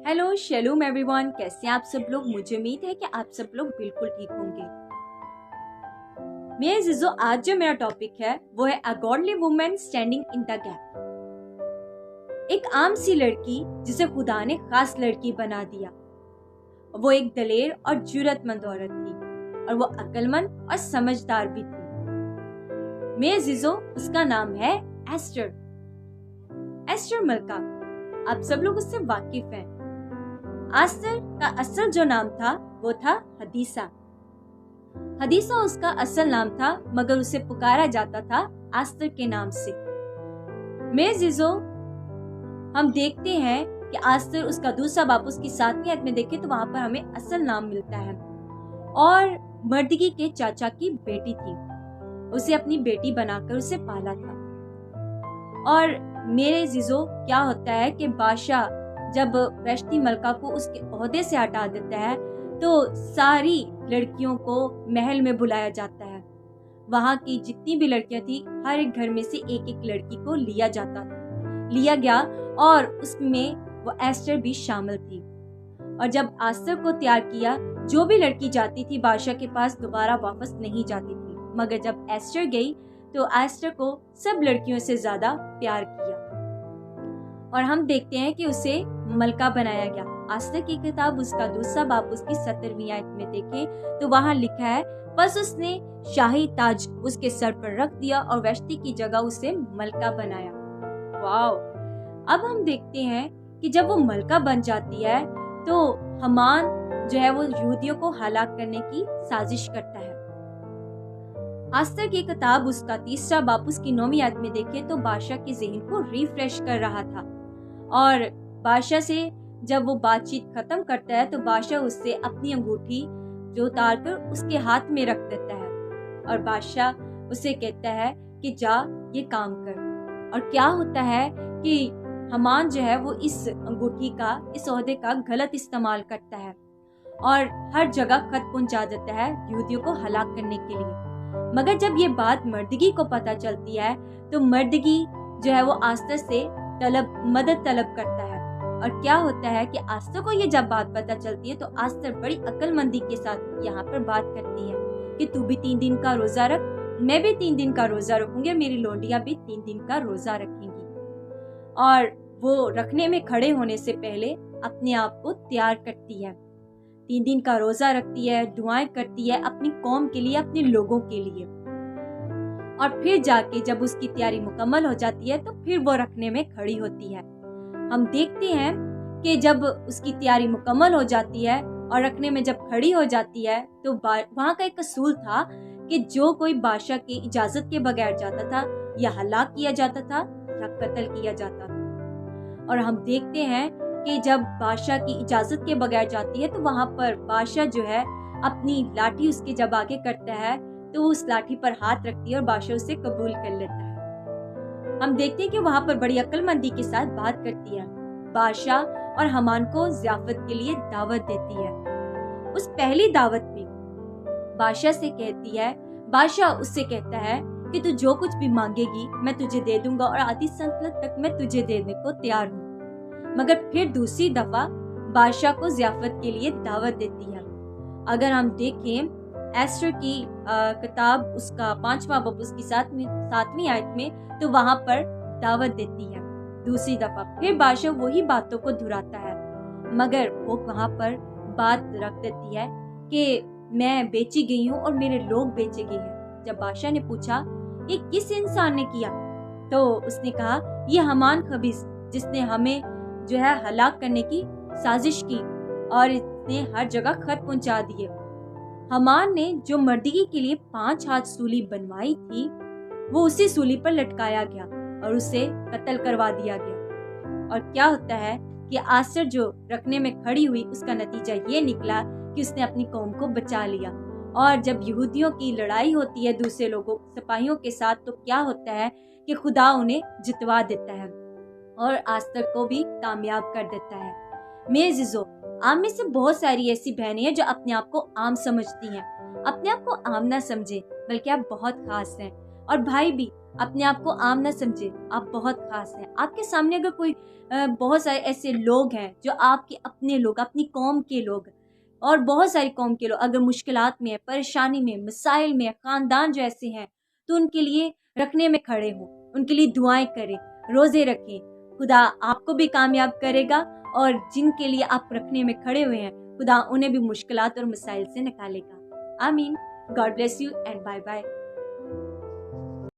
Hello शेलूम everyone, कैसे हैं आप सब लोग। मुझे उम्मीद है कि आप सब लोग बिल्कुल ठीक होंगे। मेरे जिजो, आज जो मेरा टॉपिक है वो है a godly woman standing in the gap. एक आम सी लड़की जिसे खुदा ने खास लड़की बना दिया। वो एक दलेर और जुर्रतमंद औरत थी और वो अक्लमंद और समझदार भी थी। मेरे जिजो, उसका नाम है एस्टर। एस्टर मलका। आप सब लोग उससे वाकिफ हैं। आस्तर का असल जो नाम था वो था हदीसा। हदीसा उसका असल नाम था, मगर उसे पुकारा जाता था आस्तर के नाम से। मेरे जिजो, हम देखते हैं कि आस्तर उसका दूसरा बाप उसकी 7वीं आयत में देखे तो वहां पर हमें असल नाम मिलता है। और मर्दगी के चाचा की बेटी थी। उसे अपनी बेटी बनाकर उसे पाला था। और मेरे जिजो, क्या होता है कि बादशाह जब वैश्ती मलका को उसके ओहदे से हटा देता है तो सारी लड़कियों को महल में बुलाया जाता है। वहां की जितनी भी लड़कियां थी, हर एक घर में से एक एक लड़की को लिया गया और उसमें वो एस्टर भी शामिल थी। और जब आस्तर को तैयार किया, जो भी लड़की जाती थी बादशाह के पास दोबारा वापस नहीं जाती थी। मगर जब एस्टर गई तो एस्टर को सब लड़कियों से ज्यादा प्यार किया और हम देखते हैं कि उसे मलका बनाया गया। आस्तर की किताब उसका दूसरा बाप उसकी 17वीं आयत में देखें तो वहां लिखा है, बस उसने शाही ताज उसके सर पर रख दिया और वैश्ती की जगह उसे मलका बनाया। वाओ। अब हम देखते हैं कि जब वो मलका बन जाती है तो हमान जो है वो यहूदियों को हलाक करने की साजिश करता है। आस्तर की किताब उसका तीसरा बाप उसकी 9वीं आयत में देखे तो बादशाह के ज़हन को रिफ्रेश कर रहा था और बादशाह से जब वो बातचीत खत्म करता है तो बादशाह उससे अपनी अंगूठी जो उतार कर उसके हाथ में रख देता है और बादशाह उसे कहता है कि जा ये काम कर। और क्या होता है कि हमान जो है वो इस अंगूठी का, इस ओहदे का गलत इस्तेमाल करता है और हर जगह खत पहुंचा देता है यहूदियों को हलाक करने के लिए। मगर जब ये बात मर्दगी को पता चलती है तो मर्दगी जो है वो आस्तर से मदद तलब करता है। और क्या होता है कि आस्तर को ये जब बात पता चलती है तो आस्तर बड़ी अक्लमंदी के साथ यहाँ पर बात करती है कि तू भी 3 दिन का रोजा रख, मैं भी 3 दिन का रोजा रखूंगी, मेरी लोंडियां भी 3 दिन का रोजा रखेंगी। और वो रखने में खड़े होने से पहले अपने आप को तैयार करती है, 3 दिन का रोजा रखती है, दुआएं करती है अपनी कौम के लिए, अपने लोगों के लिए। और फिर जाके जब उसकी तैयारी मुकम्मल हो जाती है तो फिर वो रखने में खड़ी होती है। हम देखते हैं कि जब उसकी तैयारी मुकम्मल हो जाती है और रखने में जब खड़ी हो जाती है तो वहाँ का एक असूल था कि जो कोई बादशाह की इजाजत के बगैर जाता था या हलाक किया जाता था या कत्ल किया जाता था। और हम देखते हैं कि जब बादशाह की इजाजत के बगैर जाती है तो वहाँ पर बादशाह जो है अपनी लाठी उसके जब आगे करता है तो उस लाठी पर हाथ रखती है और बादशाह उसे कबूल कर लेता है। हम देखते हैं कि वहाँ पर बड़ी अक्लमंदी के साथ बात करती है, बादशाह और हमान को ज़ियाफत के लिए दावत देती है। उस पहली दावत में बादशाह से कहती है, बादशाह उससे कहता है कि तू जो कुछ भी मांगेगी मैं तुझे दे दूंगा और आधी सल्तनत तक मैं तुझे देने को तैयार हूँ। मगर फिर दूसरी दफा बादशाह को ज़ियाफत के लिए दावत देती है। अगर हम देखें एस्टर की किताब उसका 5वां बाप उसकी 7वीं आयत में तो वहां पर दावत देती है दूसरी दफा। फिर बादशाह वही बातों को दोहराता है, मगर वो वहां पर बात रख देती है कि मैं बेची गई हूँ और मेरे लोग बेचे गए हैं। जब बादशाह ने पूछा ये किस इंसान ने किया तो उसने कहा ये हमान खबीस, जिसने हमें जो है हलाक करने की साजिश की और इसने हर जगह खत पहुंचा दिए। हमान ने जो मर्दगी के लिए 5 हाथ सूली बनवाई थी वो उसी सूली पर लटकाया गया और उसे कत्ल करवा दिया गया। और क्या होता है कि आस्तर जो रखने में खड़ी हुई उसका नतीजा ये निकला कि उसने अपनी कौम को बचा लिया। और जब यहूदियों की लड़ाई होती है दूसरे लोगों सिपाहियों के साथ तो क्या होता है कि खुदा उन्हें जितवा देता है और आस्तर को भी कामयाब कर देता है। मेरे जिजो, आप में से बहुत सारी ऐसी बहनें हैं जो अपने आप को आम समझती हैं। अपने आप को आम ना समझे, बल्कि आप बहुत खास हैं। اور بھائی بھی اپنے آپ کو عام نہ سمجھے، آپ بہت خاص ہیں۔ آپ کے سامنے اگر کوئی بہت سارے ایسے لوگ ہیں جو آپ کے اپنے لوگ، اپنی قوم کے لوگ اور بہت ساری قوم کے لوگ اگر مشکلات میں ہیں، پریشانی میں، مسائل میں، خاندان جو ایسے ہیں، تو ان کے لیے رکھنے میں کھڑے ہوں، ان کے لیے دعائیں کریں، روزے رکھیں۔ خدا آپ کو بھی کامیاب کرے گا، اور جن کے لیے آپ رکھنے میں کھڑے ہوئے ہیں خدا انہیں بھی مشکلات اور مسائل سے نکالے گا۔ آمین۔ God bless you and bye bye.